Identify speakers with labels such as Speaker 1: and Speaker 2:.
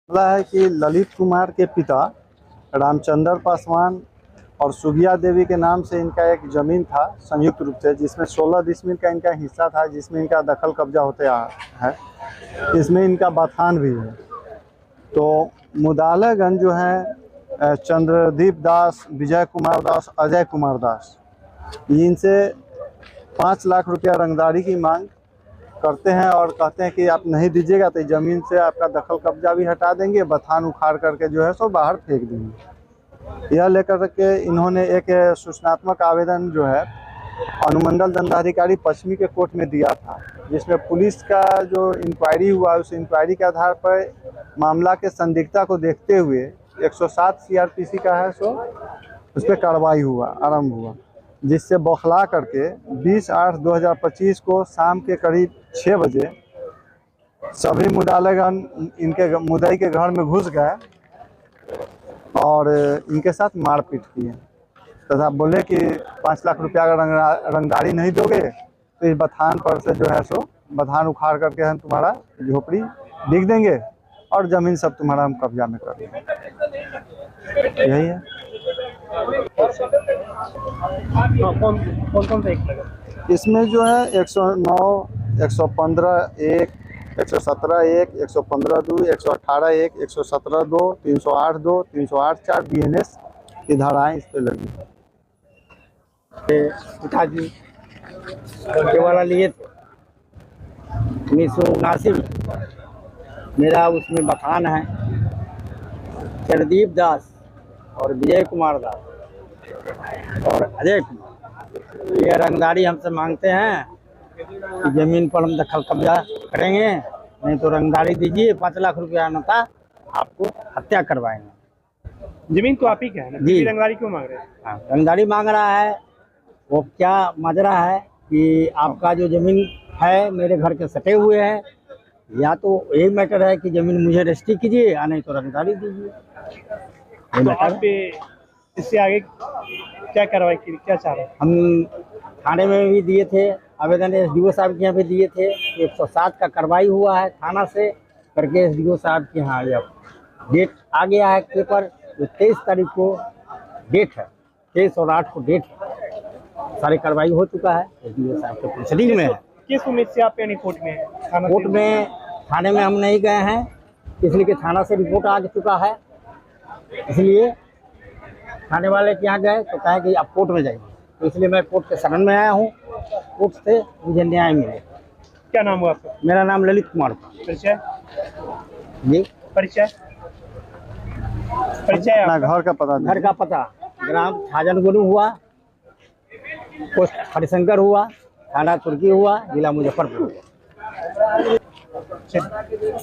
Speaker 1: मामला है कि ललित कुमार के पिता रामचंद्र पासवान और सुगिया देवी के नाम से इनका एक ज़मीन था संयुक्त रूप से, जिसमें 16 डिसमिल का इनका हिस्सा था, जिसमें इनका दखल कब्जा होते आ है। इसमें इनका बथान भी है। तो मुदालगंज जो है चंद्रदीप दास, विजय कुमार दास, अजय कुमार दास, इनसे 5 लाख रुपया रंगदारी की मांग करते हैं और कहते हैं कि आप नहीं दीजिएगा तो ज़मीन से आपका दखल कब्जा भी हटा देंगे, बथान उखाड़ करके जो है सो बाहर फेंक देंगे। यह लेकर के इन्होंने एक सूचनात्मक आवेदन जो है अनुमंडल दंडाधिकारी पश्चिमी के कोर्ट में दिया था, जिसमें पुलिस का जो इंक्वायरी हुआ उस इंक्वायरी के आधार पर मामला के संदिग्धता को देखते हुए 107 सीआरपीसी का है सो उस पर कार्रवाई आरंभ हुआ, जिससे बौखला करके 20/8/2025 को शाम के करीब 6 बजे सभी मुदालगन इनके मुद्दई के घर में घुस गए और इनके साथ मारपीट किए तथा बोले कि 5 लाख रुपया अगर रंगदारी नहीं दोगे तो इस बथान पर से जो है सो बथान उखाड़ करके हम तुम्हारा झोपड़ी बिक देंगे और ज़मीन सब तुम्हारा हम कब्जा में कर लेंगे। यही है।
Speaker 2: कौन सा एक लगा?
Speaker 1: इसमें जो है 109, 115(1), 117(1), 115(2), 118(1), 117(2), 308(2), 308(4) BNS की धाराएं इस पे लगी।
Speaker 2: पिताजी के वाला लिए 1979 मेरा उसमें बथान है। चंद्रदीप दास और विजय कुमार दास और अजय कुमार ये रंगदारी हमसे मांगते हैं कि ज़मीन पर हम दखल कब्जा करेंगे, नहीं तो रंगदारी दीजिए, 5 लाख रुपया न था आपको हत्या करवाएंगे।
Speaker 3: जमीन तो आप ही का है ना,
Speaker 2: जी।
Speaker 3: रंगदारी क्यों मांग रहे हैं?
Speaker 2: हाँ, रंगदारी मांग रहा है। वो क्या माजरा है कि आपका जो ज़मीन है मेरे घर के सटे हुए हैं, या तो यही मैटर है कि ज़मीन मुझे रजिस्ट्री कीजिए या नहीं तो रंगदारी दीजिए।
Speaker 3: तो आप पे इससे आगे क्या कार्रवाई की, क्या चाह रहे हैं?
Speaker 2: हम थाने में भी दिए थे आवेदन, SDO साहब के यहाँ भी दिए थे। 107 का कार्रवाई हुआ है थाना से करके SDO साहब के यहाँ। अब डेट आ गया है पेपर, जो 23 तारीख को डेट है, 23 और 8 को डेट है। सारी कार्रवाई हो चुका है, SDO साहब के प्रोसीडिंग में है।
Speaker 3: किस उम्मीद से आप यानी कोर्ट में थाना
Speaker 2: कोर्ट में थाने में हम नहीं गए हैं, इसलिए कि थाना से रिपोर्ट आ चुका है, इसलिए थाने वाले के यहाँ गए तो कहे कि आप कोर्ट में जाइए, तो इसलिए मैं कोर्ट के शरण में आया हूँ। कोर्ट से मुझे न्याय मिले।
Speaker 3: क्या नाम हुआ आपका?
Speaker 2: मेरा नाम ललित कुमार।
Speaker 3: परिचय?
Speaker 2: जी।
Speaker 3: परिचय
Speaker 1: अपना घर का पता
Speaker 2: घर का पता ग्राम छाजनगुरु हुआ, पोस्ट हरिशंकर हुआ, थाना तुर्की हुआ, जिला मुजफ्फरपुर हुआ।